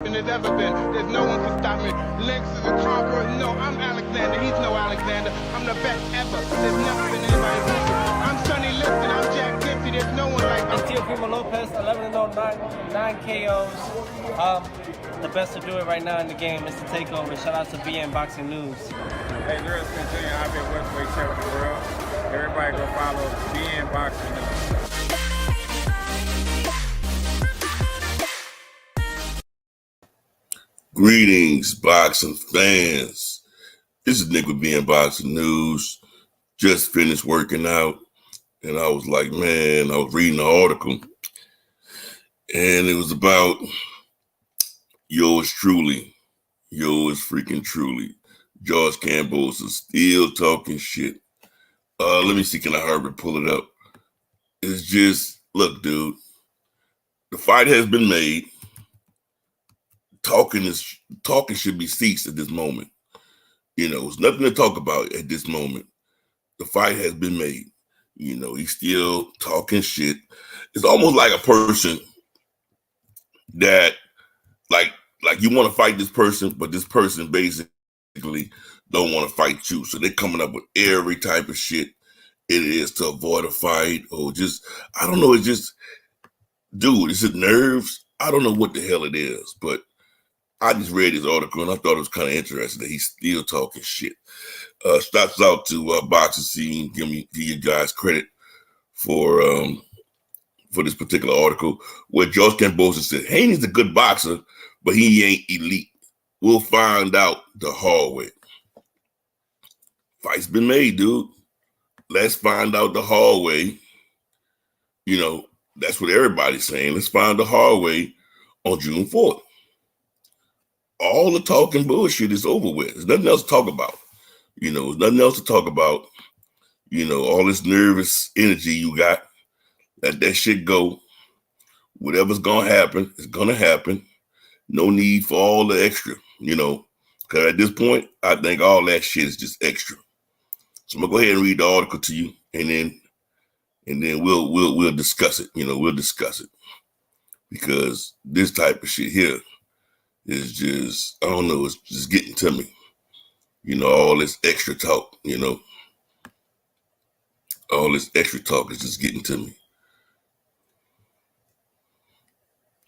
There's ever been. There's no one can stop me. Lynx is a conqueror. No, I'm Alexander. He's no Alexander. I'm the best ever. There's never been anybody like me. I'm Sonny Liston. I'm Jack Dempsey. There's no one like me. It's Teofimo Lopez, 11-0, 9 KOs. The best to do it right now in the game is to take over. Shout out to BN Boxing News. Hey, girls, continue. I've been welterweight champion of the world. Everybody go follow BN Boxing News. Greetings, boxing fans. This is Nick with BN Boxing News. Just finished working out, and I was like, man, I was reading the article, and it was about yours freaking truly, GeorgeKambosas, still talking shit. Let me see, can I hurry pull it up? It's just, look, dude, the fight has been made. Talking should be ceased at this moment. You know, there's nothing to talk about at this moment. The fight has been made. You know, he's still talking shit. It's almost like a person that, like you want to fight this person, but this person basically don't want to fight you. So they're coming up with every type of shit it is to avoid a fight, or just, I don't know, it's just, dude, is it nerves? I don't know what the hell it is, but I just read his article and I thought it was kind of interesting that he's still talking shit. Shouts out to Boxing Scene. Give you guys credit for this particular article where GeorgeKambosas said Haney's a good boxer, but he ain't elite. We'll find out the hard way. Fight's been made, dude. Let's find out the hard way. You know, that's what everybody's saying. Let's find the hard way on June 4th. All the talking bullshit is over with. There's nothing else to talk about. You know, there's nothing else to talk about. You know, all this nervous energy you got, let that shit go. Whatever's going to happen is going to happen. No need for all the extra, you know, because at this point, I think all that shit is just extra. So I'm going to go ahead and read the article to you, and then we'll discuss it. You know, we'll discuss it, because this type of shit here is just, I don't know, it's just getting to me. You know, all this extra talk, you know. All this extra talk is just getting to me.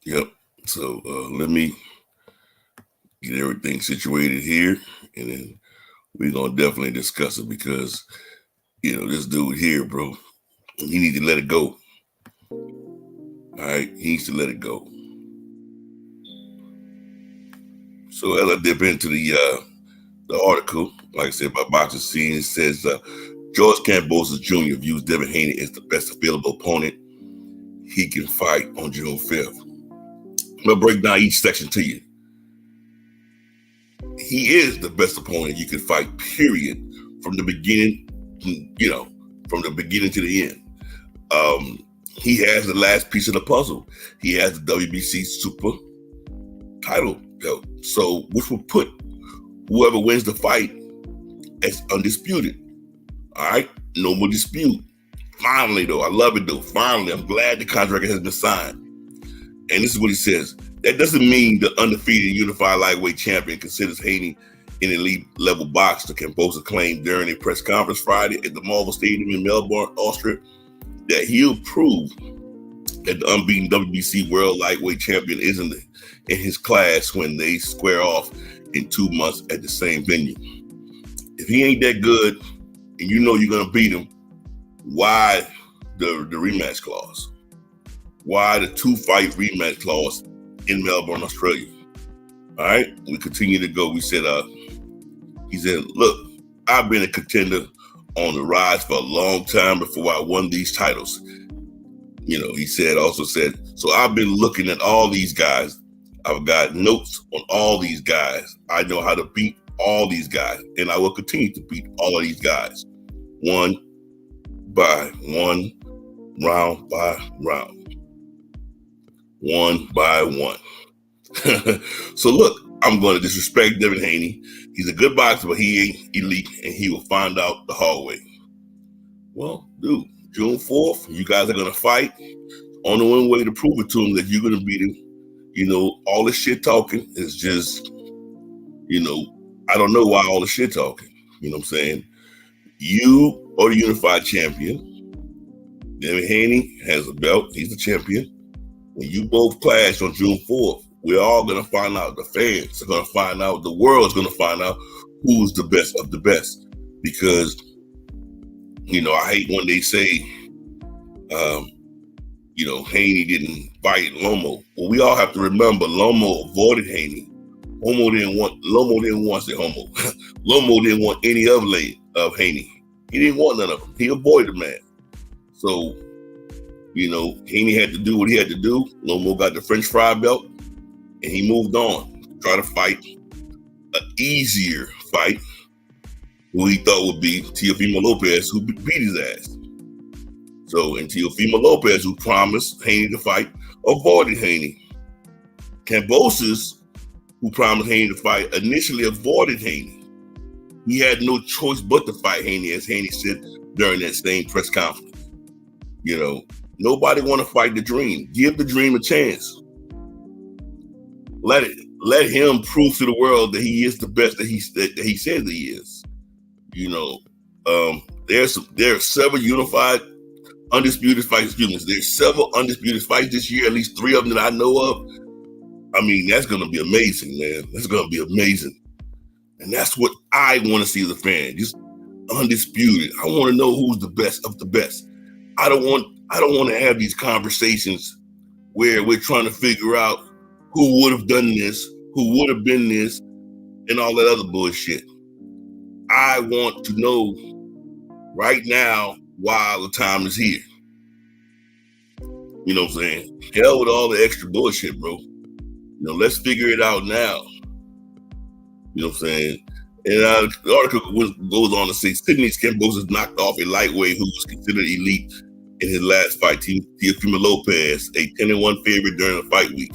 Yep. So let me get everything situated here, and then we're going to definitely discuss it, because, you know, this dude here, bro, he needs to let it go. All right? He needs to let it go. So as I dip into the article, like I said, by Boxing Scene, it says GeorgeKambosas Jr. views DevinHaney as the best available opponent he can fight on June 5th. I'm going to break down each section to you. He is the best opponent you can fight, period, from the beginning, you know, from the beginning to the end. He has the last piece of the puzzle. He has the WBC Super title. So, which will put whoever wins the fight as undisputed. All right? No more dispute. Finally, though, I love it, though. Finally, I'm glad the contract has been signed. And this is what he says. That doesn't mean the undefeated unified lightweight champion considers Haney an elite level boxer. Kambosas claimed during a press conference Friday at the Marvel Stadium in Melbourne, Austria, that he'll prove that the unbeaten WBC world lightweight champion isn't in his class when they square off in 2 months at the same venue. If he ain't that good and you know you're going to beat him, why the rematch clause? Why the 2-fight rematch clause in Melbourne, Australia? All right, we continue to go. We said, he said, look, I've been a contender on the rise for a long time before I won these titles. You know, he also said, so I've been looking at all these guys. I've got notes on all these guys. I know how to beat all these guys, and I will continue to beat all of these guys, one by one, round by round, one by one. So look, I'm going to disrespect DevinHaney. He's a good boxer, but he ain't elite, and he will find out the hard way. Well, dude, June 4th, you guys are going to fight. Only one way to prove it to him that you're going to beat him, all the shit talking is just, I don't know why all the shit talking. You know what I'm saying? You are the unified champion. DevinHaney has a belt. He's the champion. When you both clash on June 4th, we're all going to find out. The fans are going to find out. The world's going to find out who's the best of the best. Because, I hate when they say, Haney didn't fight Lomo. Well, we all have to remember Lomo avoided Haney. Lomo didn't want Lomo didn't want any of Haney. He didn't want none of them. He avoided the man. So, Haney had to do what he had to do. Lomo got the French fry belt, and he moved on to try to fight an easier fight, who he thought would be Teofimo Lopez, who beat his ass. So, and Teofimo Lopez, who promised Haney to fight, avoided Haney. Kambosas, who promised Haney to fight, initially avoided Haney. He had no choice but to fight Haney, as Haney said during that same press conference. Nobody want to fight the dream. Give the dream a chance. Let him prove to the world that he is the best that he says that he is. There are several unified, undisputed fights. There's several undisputed fights this year, at least 3 of them that I know of. I mean, that's going to be amazing, man. That's going to be amazing. And that's what I want to see as a fan. Just undisputed. I want to know who's the best of the best. I don't want to have these conversations where we're trying to figure out who would have done this, who would have been this, and all that other bullshit. I want to know right now while the time is here. You know what I'm saying? Hell with all the extra bullshit, bro. Let's figure it out now. You know what I'm saying? And the article goes on to say, Kambosas knocked off a lightweight who was considered elite in his last fight, Teofimo Lopez, a 10-1 favorite during the fight week.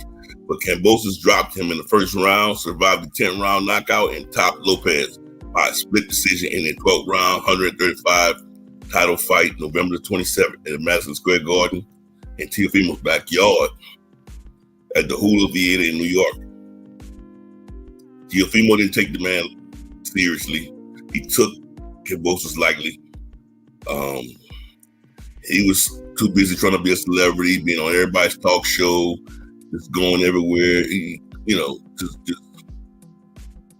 But Kambosas dropped him in the first round, survived the 10th round knockout, and topped Lopez by a split decision in the 12th round, 135 title fight, November the 27th at Madison Square Garden in Teofimo's backyard at the Hula Theater in New York. Teofimo didn't take the man seriously. He took Kambosas lightly. He was too busy trying to be a celebrity, being on everybody's talk show, just going everywhere. Just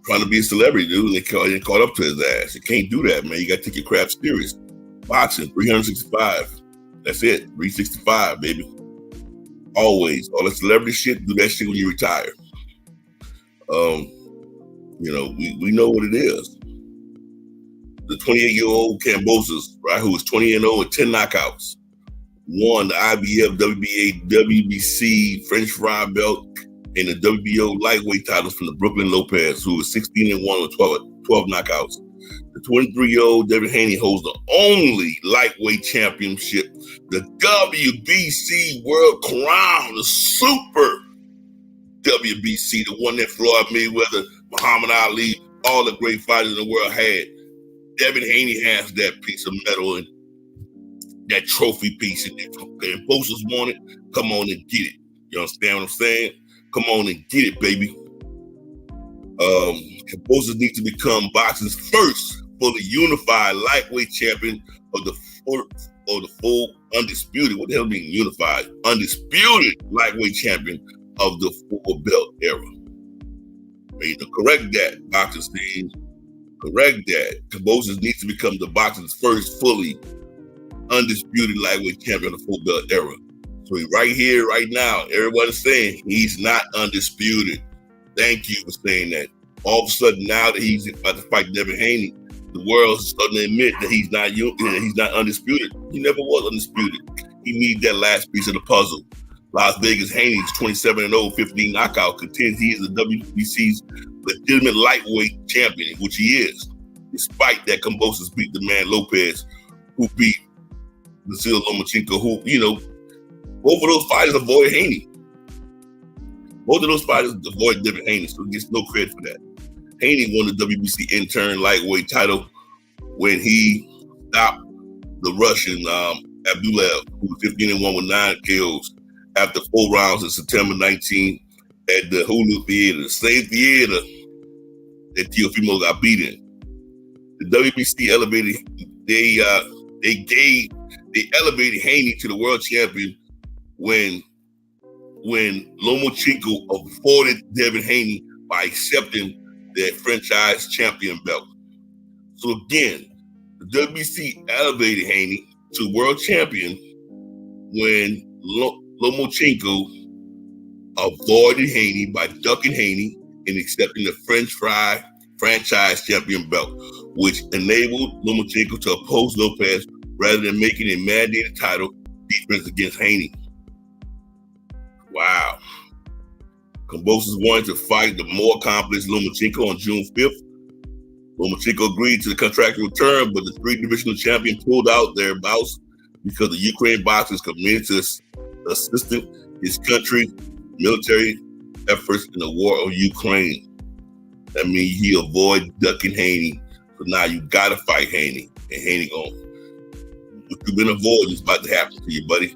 trying to be a celebrity, dude. And they caught up to his ass. You can't do that, man. You got to take your crap serious. Boxing, 365. That's it. 365, baby. Always. All that celebrity shit, do that shit when you retire. We know what it is. The 28-year-old Kambosas, right, who was 20-0 with 10 knockouts, won the IBF, WBA, WBC, French fry belt, and the WBO lightweight titles from the Brooklyn Lopez, who was 16-1 with 12 knockouts. The 23-year-old DevinHaney holds the only lightweight championship, the WBC World Crown, the Super WBC, the one that Floyd Mayweather, Muhammad Ali, all the great fighters in the world had. DevinHaney has that piece of metal and that trophy piece, and Kambosas want it. Come on and get it. You understand what I'm saying? Come on and get it, baby. Kambosas needs to become boxing's first fully unified lightweight champion of the full undisputed. What the hell mean unified? Undisputed lightweight champion of the full belt era. Correct that, boxing scene. Correct that. Kambosas needs to become the boxing's first fully undisputed lightweight champion of the full belt era. So right here, right now, everybody's saying he's not undisputed. Thank you for saying that. All of a sudden, now that he's about to fight DevinHaney, the world's starting to admit that he's not undisputed. He never was undisputed. He needs that last piece of the puzzle. Las Vegas Haney's 27-0, 15 knockout, contends he is the WBC's legitimate lightweight champion, which he is, despite that Kambosas beat the man Lopez, who beat Vasil Lomachenko, who, both of those fighters avoid Haney. Both of those fighters avoid DevinHaney, so he gets no credit for that. Haney won the WBC intern lightweight title when he stopped the Russian Abdullaev, who was 15-1 with 9 KOs after 4 rounds in September 19 at the Hulu Theater, the same theater that Teofimo got beat in. The WBC elevated, they elevated Haney to the world champion when Lomachenko avoided DevinHaney by accepting that franchise champion belt. So again, the WBC elevated Haney to world champion when Lomachenko avoided Haney by ducking Haney and accepting the French fry franchise champion belt, which enabled Lomachenko to oppose Lopez rather than making a mandated title defense against Haney. Wow. Kambosas wanted to fight the more accomplished Lomachenko on June 5th. Lomachenko agreed to the contractual term, but the three-divisional champion pulled out their bouts because the Ukraine boxer is committed to assisting his country military efforts in the war on Ukraine. That means he avoided ducking Haney. So now you gotta fight Haney. And Haney going, what you've been avoiding is about to happen to you, buddy.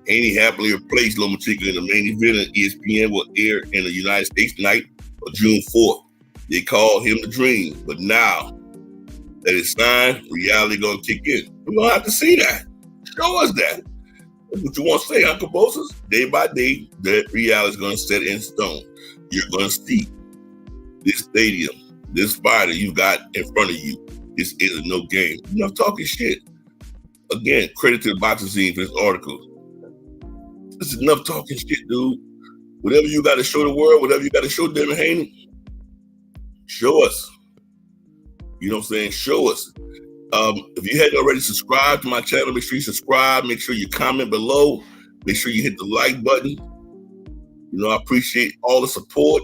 Haney happily replaced Lomachenko in the main event, and ESPN will air in the United States tonight on June 4th. They call him the Dream, but now that it's signed, reality gonna kick in. We're gonna have to see that. Show us that. That's what you want to say, Uncle Kambosas. Day by day, that reality is gonna set in stone. You're gonna see this stadium, this fighter you got in front of you. This isn't no game. You're not talking shit. Again, credit to the boxing scene for this article. This is enough talking shit, dude. Whatever you got to show the world, whatever you got to show DevinHaney, show us. You know what I'm saying? Show us. If you hadn't already subscribed to my channel, make sure you subscribe. Make sure you comment below. Make sure you hit the like button. You know, I appreciate all the support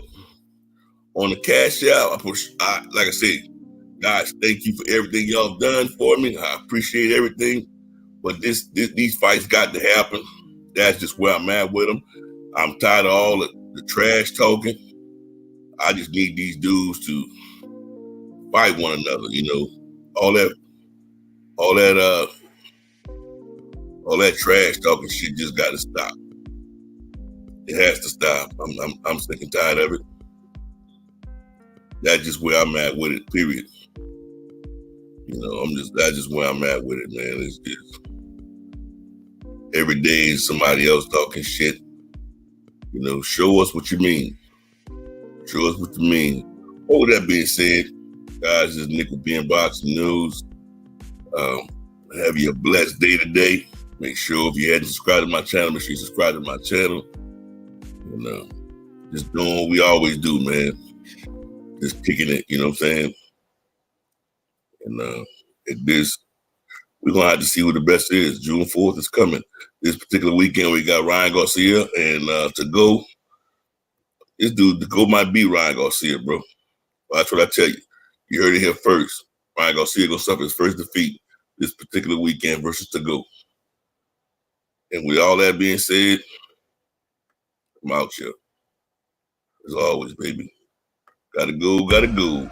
on the Cash App. Like I said, guys, thank you for everything y'all have done for me. I appreciate everything. But these fights got to happen. That's just where I'm at with them. I'm tired of all the trash talking. I just need these dudes to fight one another. You know, all that trash talking shit just got to stop. It has to stop. I'm sick and tired of it. That's just where I'm at with it. Period. You know, that's just where I'm at with it, man. It's just every day is somebody else talking shit. You know, show us what you mean. Show us what you mean. All that being said, guys, this is Nick with BN Boxing News. Have you a blessed day today. Make sure if you hadn't subscribed to my channel, make sure you subscribe to my channel. You know, just doing what we always do, man. Just kicking it, you know what I'm saying? And we're gonna have to see what the best is. June 4th is coming. This particular weekend we got Ryan Garcia and to go. This dude to go might be Ryan Garcia, bro. Well, that's what I tell you. You heard it here first. Ryan Garcia gonna suffer his first defeat this particular weekend versus to go. And with all that being said, I'm out here. As always, baby. Gotta go, gotta go.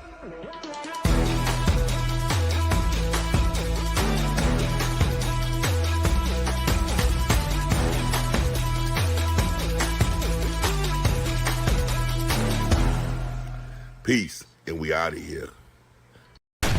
Peace, and we out of here.